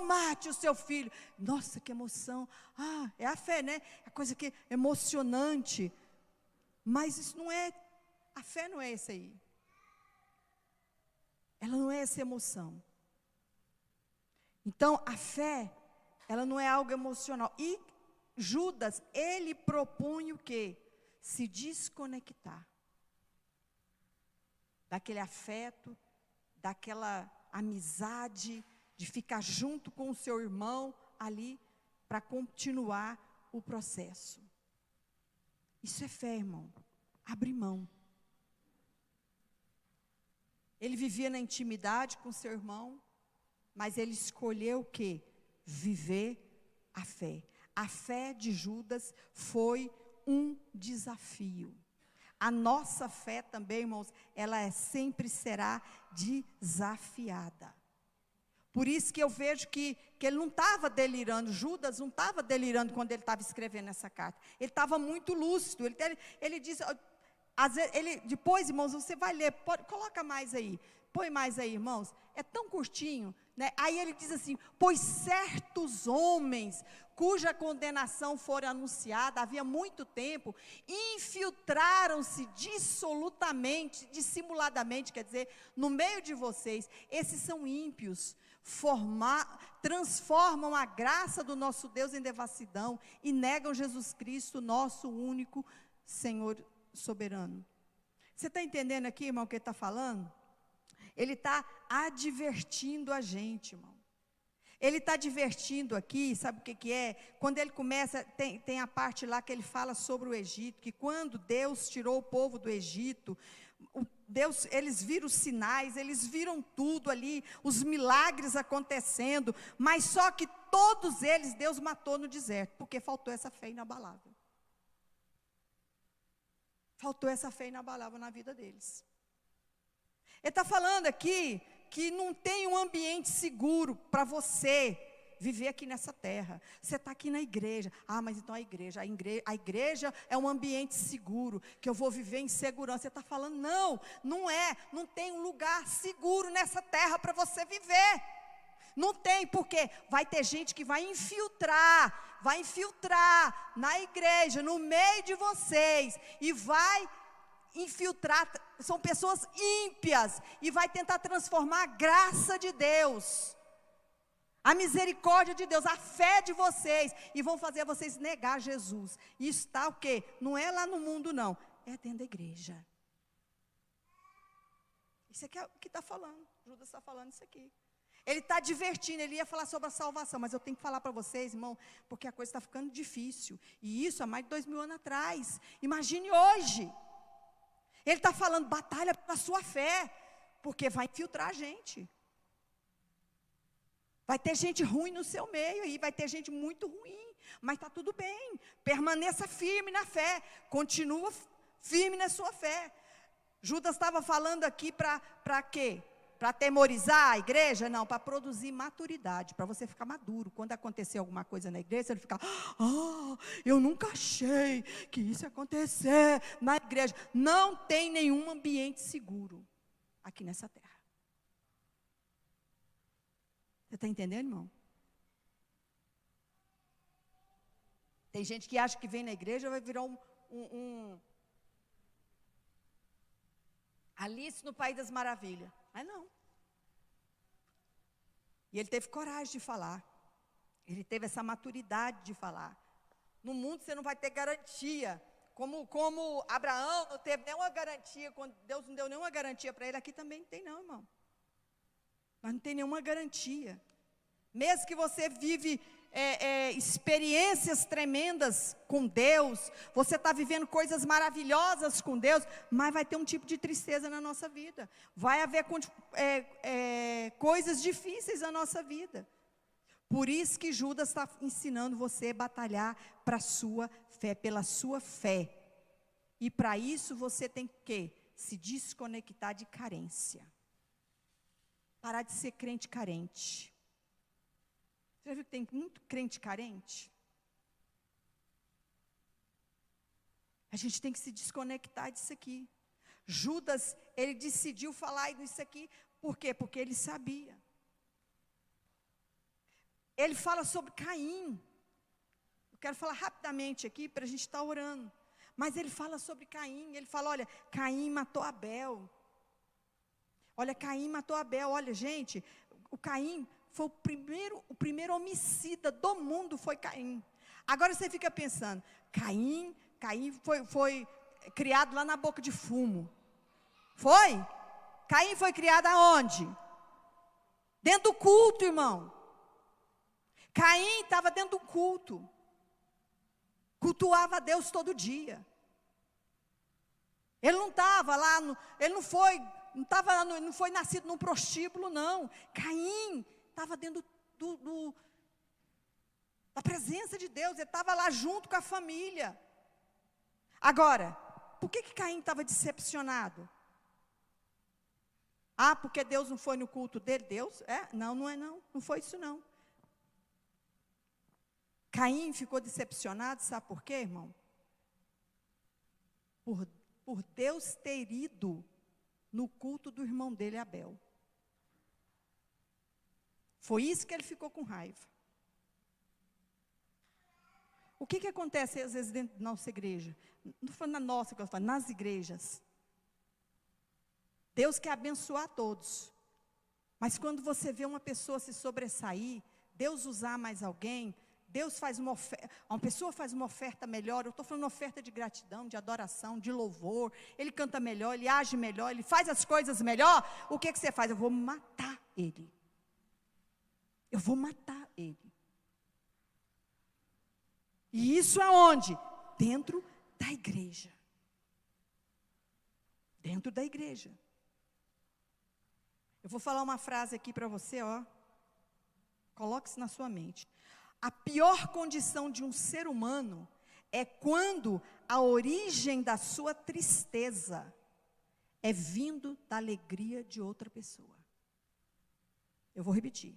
mate o seu filho. Nossa, que emoção. É a fé, né? É coisa que é emocionante. Mas isso não é, a fé não é essa aí. Ela não é essa emoção. Então, a fé, ela não é algo emocional. E Judas, ele propõe o quê? Se desconectar daquele afeto, daquela amizade, de ficar junto com o seu irmão ali, para continuar o processo. Isso é fé, irmão. Abre mão. Ele vivia na intimidade com seu irmão, mas ele escolheu o quê? Viver a fé. A fé de Judas foi um desafio. A nossa fé também, irmãos, ela sempre será desafiada. Por isso que eu vejo que ele não estava delirando, Judas não estava delirando quando ele estava escrevendo essa carta. Ele estava muito lúcido. Ele disse, às vezes, depois, irmãos, você vai ler, coloca mais aí, põe mais aí, irmãos, é tão curtinho, né? Aí ele diz assim, pois certos homens, cuja condenação fora anunciada havia muito tempo, infiltraram-se dissimuladamente, quer dizer, no meio de vocês. Esses são ímpios, transformam a graça do nosso Deus em devassidão e negam Jesus Cristo, nosso único Senhor soberano. Você está entendendo aqui, irmão, o que ele está falando? Ele está advertindo a gente, irmão. Ele está advertindo aqui, sabe o que é? Quando ele começa, tem a parte lá que ele fala sobre o Egito, que quando Deus tirou o povo do Egito, eles viram os sinais, eles viram tudo ali, os milagres acontecendo, mas só que todos eles Deus matou no deserto, porque faltou essa fé inabalável. Faltou essa fé inabalável na vida deles. Ele está falando aqui que não tem um ambiente seguro para você viver aqui nessa terra. Você está aqui na igreja. Mas então a igreja é um ambiente seguro, que eu vou viver em segurança. Você está falando, não tem um lugar seguro nessa terra para você viver. Não tem, porque vai ter gente que vai infiltrar na igreja, no meio de vocês, e vai infiltrar, são pessoas ímpias, e vai tentar transformar a graça de Deus, a misericórdia de Deus, a fé de vocês, e vão fazer vocês negar Jesus. Isso está o quê? Não é lá no mundo não, é dentro da igreja. Isso aqui é o que está falando, Judas está falando isso aqui. Ele está advertindo, ele ia falar sobre a salvação, mas eu tenho que falar para vocês, irmão, porque a coisa está ficando difícil, e isso há mais de 2000 anos atrás. Imagine hoje. Ele está falando, batalha pela sua fé, porque vai infiltrar a gente. Vai ter gente ruim no seu meio, e vai ter gente muito ruim, mas está tudo bem. Permaneça firme na fé, continua firme na sua fé. Judas estava falando aqui para quê? Para atemorizar a igreja? Não, para produzir maturidade, para você ficar maduro. Quando acontecer alguma coisa na igreja, você não ficar, eu nunca achei que isso ia acontecer na igreja. Não tem nenhum ambiente seguro aqui nessa terra. Você está entendendo, irmão? Tem gente que acha que vem na igreja vai virar Alice no País das Maravilhas. Mas não. E ele teve coragem de falar. Ele teve essa maturidade de falar. No mundo você não vai ter garantia. Como Abraão não teve nenhuma garantia, quando Deus não deu nenhuma garantia para ele, aqui também não tem não, irmão. Mas não tem nenhuma garantia. Mesmo que você vive experiências tremendas com Deus, você está vivendo coisas maravilhosas com Deus, mas vai ter um tipo de tristeza na nossa vida. Vai haver coisas difíceis na nossa vida. Por isso que Judas está ensinando você a batalhar para a sua fé, pela sua fé. E para isso você tem que se desconectar de carência. Parar de ser crente carente. Você já viu que tem muito crente carente? A gente tem que se desconectar disso aqui. Judas, ele decidiu falar disso aqui. Por quê? Porque ele sabia. Ele fala sobre Caim. Eu quero falar rapidamente aqui para a gente estar orando. Mas ele fala sobre Caim. Ele fala, olha, Caim matou Abel. Olha, Caim matou Abel. Olha, gente, o Caim foi o primeiro homicida do mundo, foi Caim. Agora você fica pensando, Caim foi criado lá na boca de fumo. Foi? Caim foi criado aonde? Dentro do culto, irmão. Caim estava dentro do culto. Cultuava a Deus todo dia. Ele não estava lá, ele não foi nascido num prostíbulo, não. Caim estava dentro da presença de Deus, ele estava lá junto com a família. Agora, por que Caim estava decepcionado? Ah, porque Deus não foi no culto dele? Deus? Não foi isso não. Caim ficou decepcionado, sabe por quê, irmão? Por Deus ter ido no culto do irmão dele, Abel. Foi isso que ele ficou com raiva. O que acontece às vezes dentro da nossa igreja? Não estou falando na nossa, que eu falo, nas igrejas. Deus quer abençoar todos. Mas quando você vê uma pessoa se sobressair, Deus usar mais alguém, Deus faz uma pessoa faz uma oferta melhor, eu estou falando oferta de gratidão, de adoração, de louvor, ele canta melhor, ele age melhor, ele faz as coisas melhor, o que você faz? Eu vou matar ele. Eu vou matar ele. E isso aonde? Dentro da igreja. Dentro da igreja. Eu vou falar uma frase aqui para você, ó. Coloque isso na sua mente. A pior condição de um ser humano é quando a origem da sua tristeza é vindo da alegria de outra pessoa. Eu vou repetir.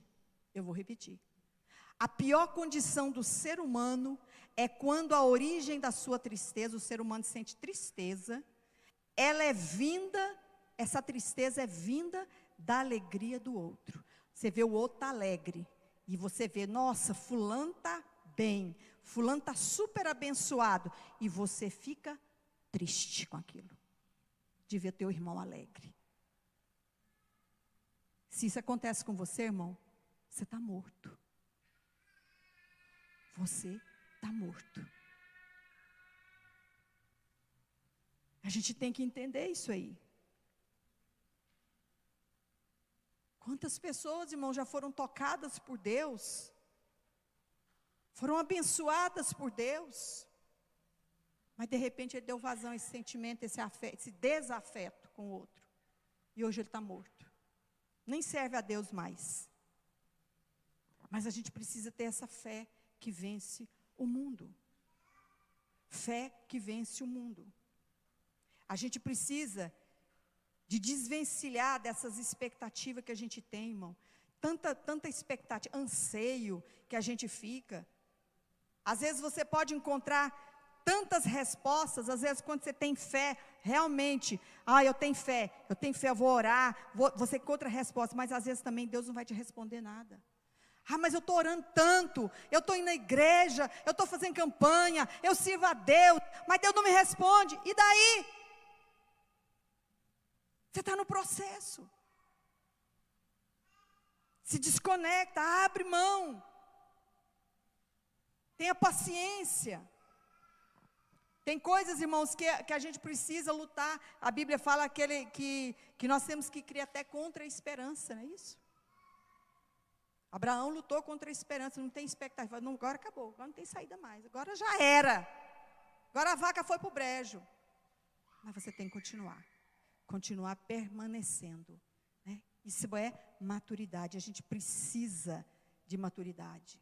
A pior condição do ser humano é quando a origem da sua tristeza, o ser humano sente tristeza, essa tristeza é vinda da alegria do outro. Você vê o outro tá alegre, e você vê, nossa, fulano está bem, fulano está super abençoado, e você fica triste com aquilo, de ver teu irmão alegre. Se isso acontece com você, irmão, você está morto. Você está morto. A gente tem que entender isso aí. Quantas pessoas, irmão, já foram tocadas por Deus? Foram abençoadas por Deus? Mas de repente ele deu vazão a esse sentimento, esse afeto, esse desafeto com o outro. E hoje ele está morto. Nem serve a Deus mais. Mas a gente precisa ter essa fé que vence o mundo. Fé que vence o mundo. A gente precisa de desvencilhar dessas expectativas que a gente tem, irmão. Tanta expectativa, anseio que a gente fica. Às vezes você pode encontrar tantas respostas, às vezes quando você tem fé, realmente, eu tenho fé, eu vou orar, você encontra resposta, mas às vezes também Deus não vai te responder nada. Ah, mas eu estou orando tanto, eu estou indo na igreja, eu estou fazendo campanha, eu sirvo a Deus, mas Deus não me responde. E daí? Você está no processo. Se desconecta, abre mão. Tenha paciência. Tem coisas, irmãos, que a gente precisa lutar. A Bíblia fala que nós temos que criar até contra a esperança, não é isso? Abraão lutou contra a esperança, não tem expectativa. Não, agora acabou, agora não tem saída mais. Agora já era. Agora a vaca foi para o brejo. Mas você tem que continuar. Continuar permanecendo. Né? Isso é maturidade. A gente precisa de maturidade.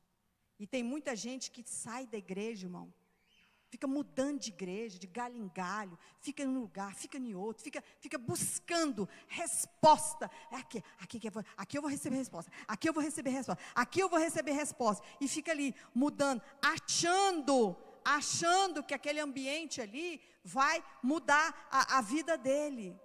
E tem muita gente que sai da igreja, irmão. Fica mudando de igreja, de galho em galho, fica em um lugar, fica em outro, fica buscando resposta. Aqui eu vou receber resposta, aqui eu vou receber resposta, aqui eu vou receber resposta. E fica ali mudando, achando que aquele ambiente ali vai mudar a vida dele.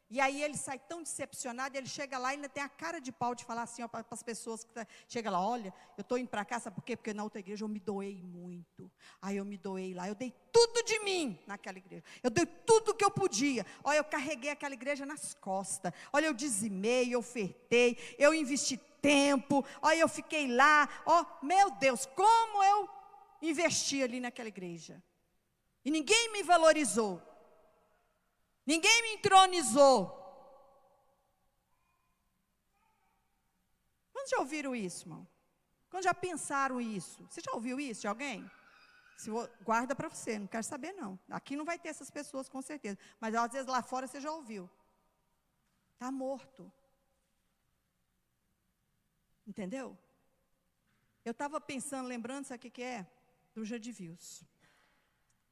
E aí ele sai tão decepcionado, ele chega lá e ainda tem a cara de pau de falar assim para as pessoas que chega lá, olha, eu estou indo para cá, sabe por quê? Porque na outra igreja eu me doei muito. Aí eu me doei lá, eu dei tudo de mim naquela igreja. Eu dei tudo que eu podia. Olha, eu carreguei aquela igreja nas costas. Olha, eu dizimei, eu ofertei, eu investi tempo. Olha, eu fiquei lá. Ó, meu Deus, como eu investi ali naquela igreja. E ninguém me valorizou. Ninguém me entronizou. Quando já ouviram isso, irmão? Quando já pensaram isso? Você já ouviu isso de alguém? Guarda para você, não quero saber não. Aqui não vai ter essas pessoas com certeza. Mas às vezes lá fora você já ouviu. Está morto. Entendeu? Eu estava pensando, lembrando, sabe o que é? Do Jadivius.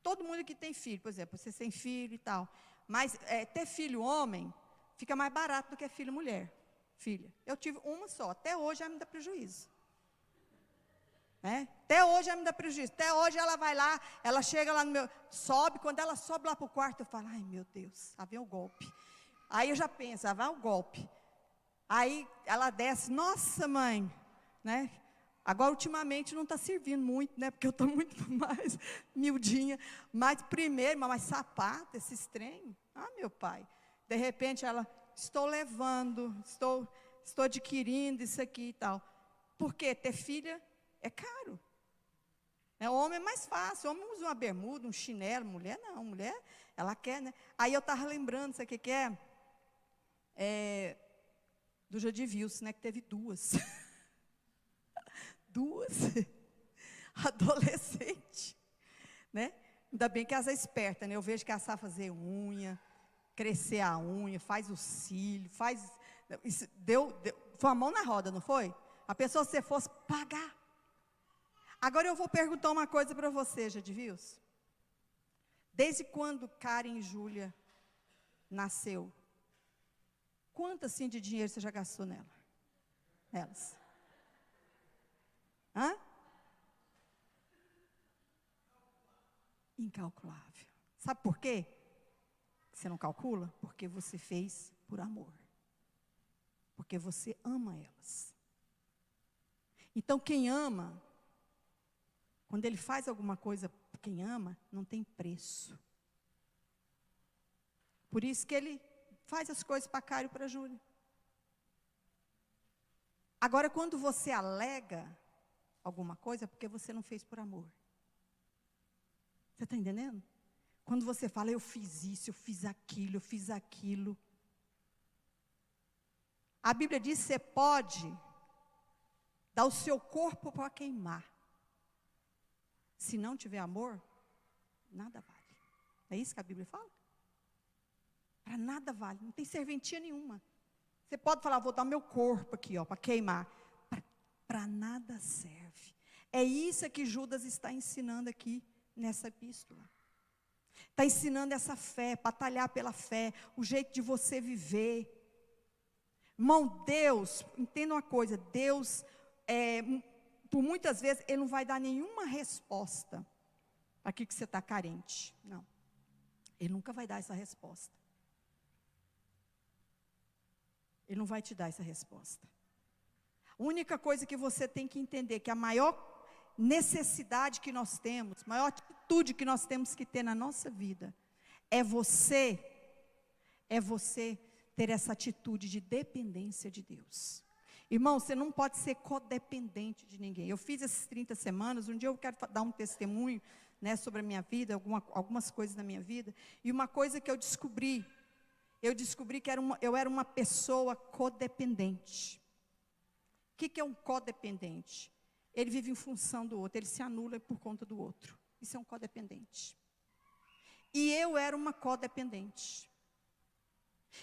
Todo mundo que tem filho, por exemplo, você tem filho e tal. Mas ter filho homem fica mais barato do que filho mulher. Filha. Eu tive uma só, até hoje ela me dá prejuízo. Até hoje ela me dá prejuízo. Até hoje ela vai lá, ela chega lá no meu. Sobe, quando ela sobe lá para o quarto, eu falo, ai meu Deus, lá vem o golpe. Aí eu já penso, vai o golpe. Aí ela desce, nossa mãe, né? Agora, ultimamente, não está servindo muito, né? Porque eu estou muito mais miudinha. Mas primeiro, mais sapato, esses trem. Ah, meu pai. De repente, ela, estou levando, estou adquirindo isso aqui e tal. Porque ter filha é caro. O homem é mais fácil. O homem usa uma bermuda, um chinelo. Mulher não. Mulher, ela quer, né? Aí eu estava lembrando, sabe o que é? Do Jadivius, né? Que teve duas. Adolescente, né? Ainda bem que ela é esperta, né? Eu vejo que ela sabe fazer unha, crescer a unha, faz o cílio, isso foi a mão na roda, não foi? A pessoa, se você fosse pagar. Agora eu vou perguntar uma coisa para você, Jadivius. Desde quando Karen e Júlia nasceu, quanto assim de dinheiro você já gastou nelas? Hã? Incalculável. Sabe por quê? Você não calcula? Porque você fez por amor. Porque você ama elas. Então, quem ama, quando ele faz alguma coisa, quem ama, não tem preço. Por isso que ele faz as coisas para Cário e para Júlia. Agora, quando você alega alguma coisa, é porque você não fez por amor. Você está entendendo? Quando você fala, eu fiz isso, eu fiz aquilo. A Bíblia diz que você pode dar o seu corpo para queimar. Se não tiver amor, nada vale. É isso que a Bíblia fala? Para nada vale, não tem serventia nenhuma. Você pode falar, vou dar meu corpo aqui, para queimar. Para nada serve. É isso que Judas está ensinando aqui nessa epístola. Está ensinando essa fé, batalhar pela fé, o jeito de você viver. Irmão, Deus, entenda uma coisa, Deus, por muitas vezes, Ele não vai dar nenhuma resposta aqui que você está carente. Não. Ele nunca vai dar essa resposta. Ele não vai te dar essa resposta. A única coisa que você tem que entender, que a maior necessidade que nós temos, a maior atitude que nós temos que ter na nossa vida, é você ter essa atitude de dependência de Deus. Irmão, você não pode ser codependente de ninguém. Eu fiz essas 30 semanas, um dia eu quero dar um testemunho, né, sobre a minha vida, algumas coisas na minha vida, e uma coisa que eu descobri que eu era uma pessoa codependente. O que é um codependente? Ele vive em função do outro, ele se anula por conta do outro. Isso é um codependente. E eu era uma codependente.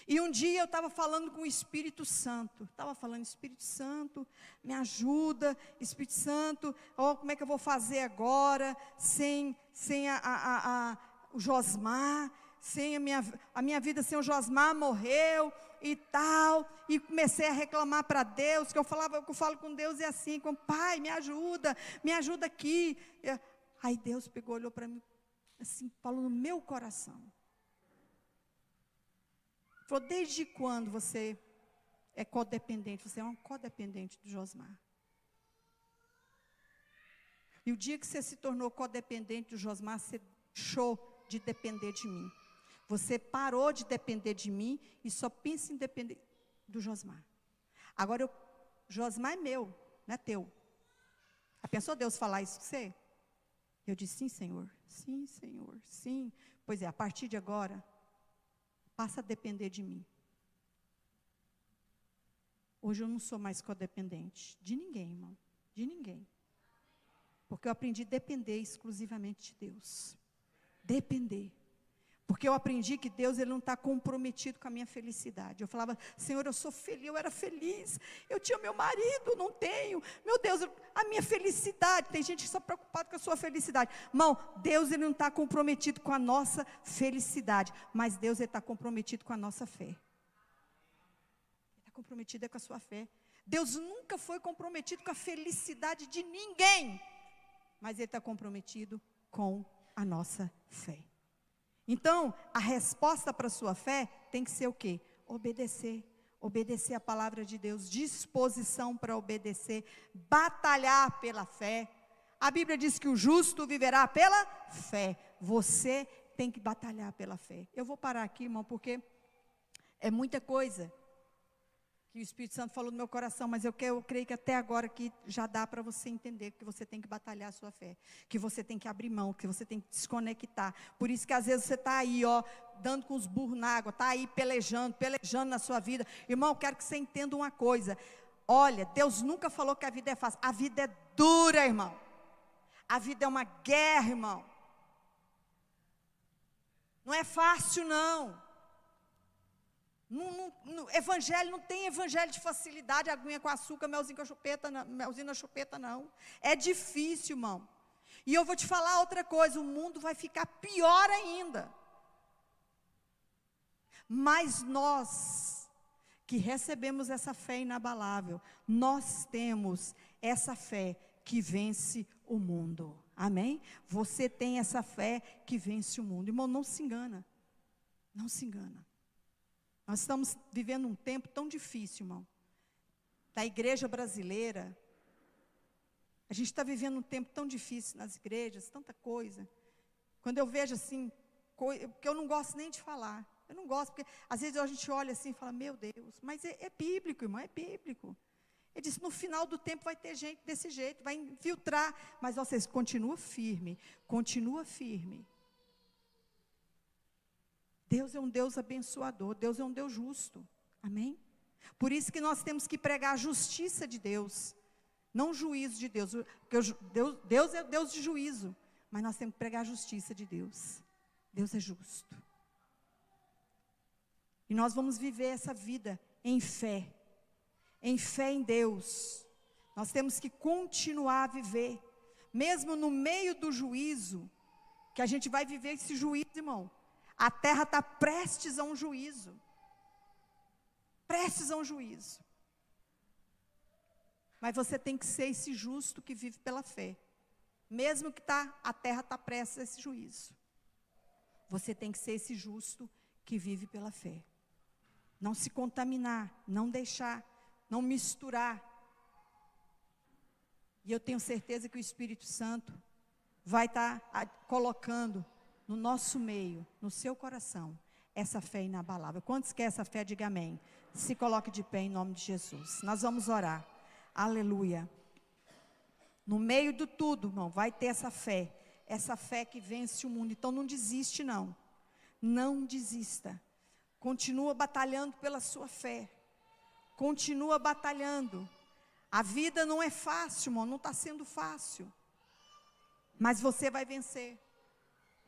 E um dia eu estava falando com o Espírito Santo. Estava falando, Espírito Santo, me ajuda. Espírito Santo, como é que eu vou fazer agora? Sem o Josmar. Sem a minha vida sem o Josmar, morreu e tal. E comecei a reclamar para Deus, que eu falo com Deus é assim, com Pai, me ajuda aqui. Aí Deus pegou, olhou para mim, assim, falou no meu coração. Falou, desde quando você é codependente? Você é um codependente do Josmar. E o dia que você se tornou codependente do Josmar, você deixou de depender de mim. Você parou de depender de mim e só pensa em depender do Josmar. Agora, Josmar é meu, não é teu. Já pensou Deus falar isso com você? Eu disse, sim, Senhor. Sim, Senhor, sim. Pois é, a partir de agora, passa a depender de mim. Hoje eu não sou mais codependente de ninguém, irmão. De ninguém. Porque eu aprendi a depender exclusivamente de Deus. Depender. Porque eu aprendi que Deus, Ele não está comprometido com a minha felicidade. Eu falava, Senhor, eu sou feliz, eu era feliz. Eu tinha meu marido, não tenho. Meu Deus, a minha felicidade. Tem gente só preocupada com a sua felicidade. Irmão, Deus, Ele não está comprometido com a nossa felicidade. Mas Deus, Ele está comprometido com a nossa fé. Ele está comprometido com a sua fé. Deus nunca foi comprometido com a felicidade de ninguém. Mas Ele está comprometido com a nossa fé. Então, a resposta para a sua fé tem que ser o quê? Obedecer. Obedecer a palavra de Deus, disposição para obedecer, batalhar pela fé. A Bíblia diz que o justo viverá pela fé. Você tem que batalhar pela fé. Eu vou parar aqui, irmão, porque é muita coisa que o Espírito Santo falou no meu coração, mas eu creio que até agora que já dá para você entender que você tem que batalhar a sua fé, que você tem que abrir mão, que você tem que desconectar. Por isso que às vezes você está aí, dando com os burros na água, está aí pelejando na sua vida. Irmão, eu quero que você entenda uma coisa. Olha, Deus nunca falou que a vida é fácil. A vida é dura, irmão. A vida é uma guerra, irmão. Não é fácil, não. Evangelho não tem evangelho de facilidade, aguinha com açúcar, melzinho na chupeta, não. É difícil, irmão. E eu vou te falar outra coisa, o mundo vai ficar pior ainda. Mas nós, que recebemos essa fé inabalável, nós temos essa fé que vence o mundo. Amém? Você tem essa fé que vence o mundo. Irmão, não se engana. Não se engana. Nós estamos vivendo um tempo tão difícil, irmão. Da igreja brasileira. A gente está vivendo um tempo tão difícil nas igrejas, tanta coisa. Quando eu vejo assim, porque eu não gosto nem de falar. Eu não gosto, porque às vezes a gente olha assim e fala, meu Deus, mas é bíblico, irmão, é bíblico. Ele disse, no final do tempo vai ter gente desse jeito, vai infiltrar. Mas vocês, continua firme, continua firme. Deus é um Deus abençoador, Deus é um Deus justo, amém? Por isso que nós temos que pregar a justiça de Deus, não o juízo de Deus, porque Deus é Deus de juízo, mas nós temos que pregar a justiça de Deus. Deus é justo. E nós vamos viver essa vida em fé em Deus. Nós temos que continuar a viver, mesmo no meio do juízo, que a gente vai viver esse juízo, irmão. A terra está prestes a um juízo. Prestes a um juízo. Mas você tem que ser esse justo que vive pela fé. Mesmo que a terra está prestes a esse juízo. Você tem que ser esse justo que vive pela fé. Não se contaminar, não deixar, não misturar E eu tenho certeza que o Espírito Santo vai estar colocando no nosso meio, no seu coração, essa fé inabalável. Quantos querem essa fé, diga amém. Se coloque de pé em nome de Jesus. Nós vamos orar. Aleluia. No meio de tudo, irmão, vai ter essa fé que vence o mundo. Então não desiste não. Não desista. Continua batalhando pela sua fé. Continua batalhando. A vida não é fácil, irmão, não está sendo fácil. Mas você vai vencer.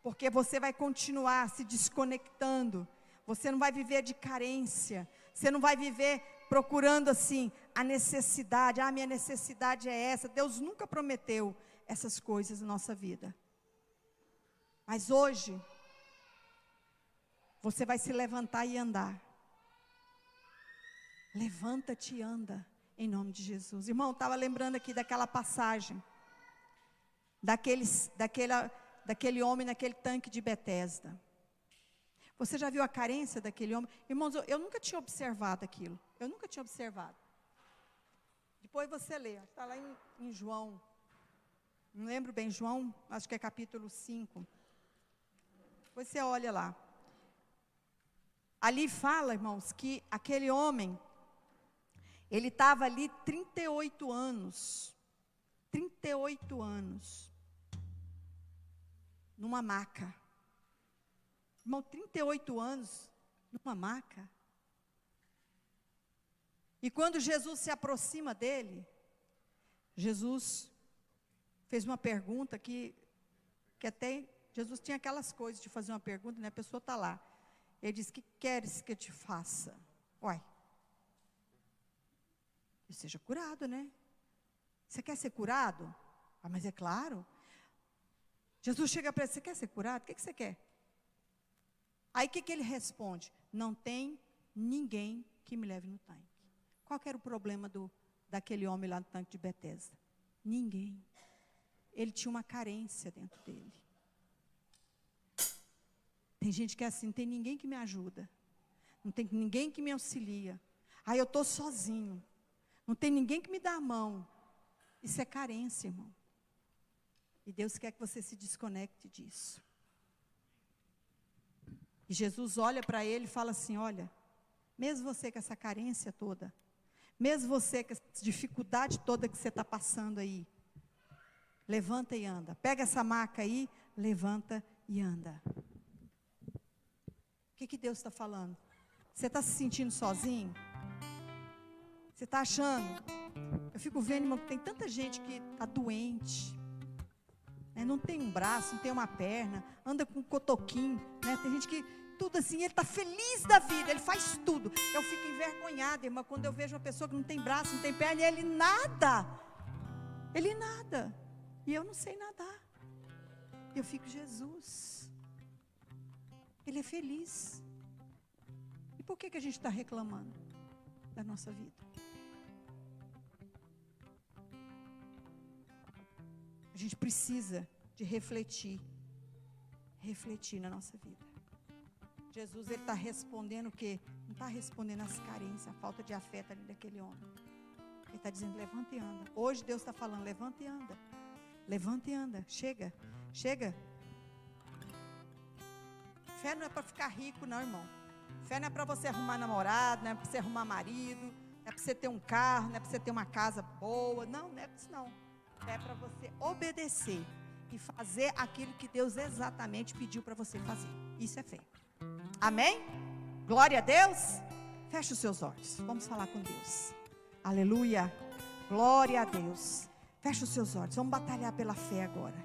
Porque você vai continuar se desconectando. Você não vai viver de carência. Você não vai viver procurando assim a necessidade. Ah, minha necessidade é essa. Deus nunca prometeu essas coisas na nossa vida. Mas hoje, você vai se levantar e andar. Levanta-te e anda, em nome de Jesus. Irmão, estava lembrando aqui daquela passagem, daquele homem naquele tanque de Betesda. Você já viu a carência daquele homem? Irmãos, eu nunca tinha observado aquilo. Eu nunca tinha observado. Depois você lê, está lá em João. Não lembro bem, João, acho que é capítulo 5. Depois você olha lá. Ali fala, irmãos, que aquele homem, ele estava ali 38 anos. 38 anos. Numa maca. Irmão, 38 anos numa maca. E quando Jesus se aproxima dele, Jesus fez uma pergunta que até Jesus tinha aquelas coisas de fazer uma pergunta, né? A pessoa está lá. Ele diz: que queres que eu te faça? Uai, que seja curado, né? Você quer ser curado? Ah, mas é claro. Jesus chega para ele: você quer ser curado? O que você quer? Aí o que ele responde? Não tem ninguém que me leve no tanque. Qual que era o problema daquele homem lá no tanque de Betesda? Ninguém. Ele tinha uma carência dentro dele. Tem gente que é assim: não tem ninguém que me ajuda. Não tem ninguém que me auxilia. Aí eu estou sozinho. Não tem ninguém que me dá a mão. Isso é carência, irmão. E Deus quer que você se desconecte disso. E Jesus olha para ele e fala assim: olha, mesmo você com essa carência toda, mesmo você com essa dificuldade toda que você está passando aí, levanta e anda. Pega essa maca aí, levanta e anda. O que Deus está falando? Você está se sentindo sozinho? Você está achando? Eu fico vendo, irmão, que tem tanta gente que está doente, né? Não tem um braço, não tem uma perna, anda com um cotoquinho, né? Tem gente que, tudo assim, ele está feliz da vida, ele faz tudo. Eu fico envergonhada, irmã, quando eu vejo uma pessoa que não tem braço, não tem perna, e ele nada. E eu não sei nadar. Eu fico: Jesus, ele é feliz. E por que a gente está reclamando da nossa vida? A gente precisa de refletir na nossa vida. Jesus, ele está respondendo o quê? Não está respondendo as carências, a falta de afeto ali daquele homem. Ele está dizendo: levanta e anda. Hoje Deus está falando: levanta e anda. Levanta e anda. Chega. Fé não é para ficar rico, não, irmão. Fé não é para você arrumar namorado, não é para você arrumar marido, não é para você ter um carro, não é para você ter uma casa boa. Não é para isso não. É para você obedecer e fazer aquilo que Deus exatamente pediu para você fazer. Isso é fé. Amém? Glória a Deus. Feche os seus olhos. Vamos falar com Deus. Aleluia. Glória a Deus. Feche os seus olhos. Vamos batalhar pela fé agora.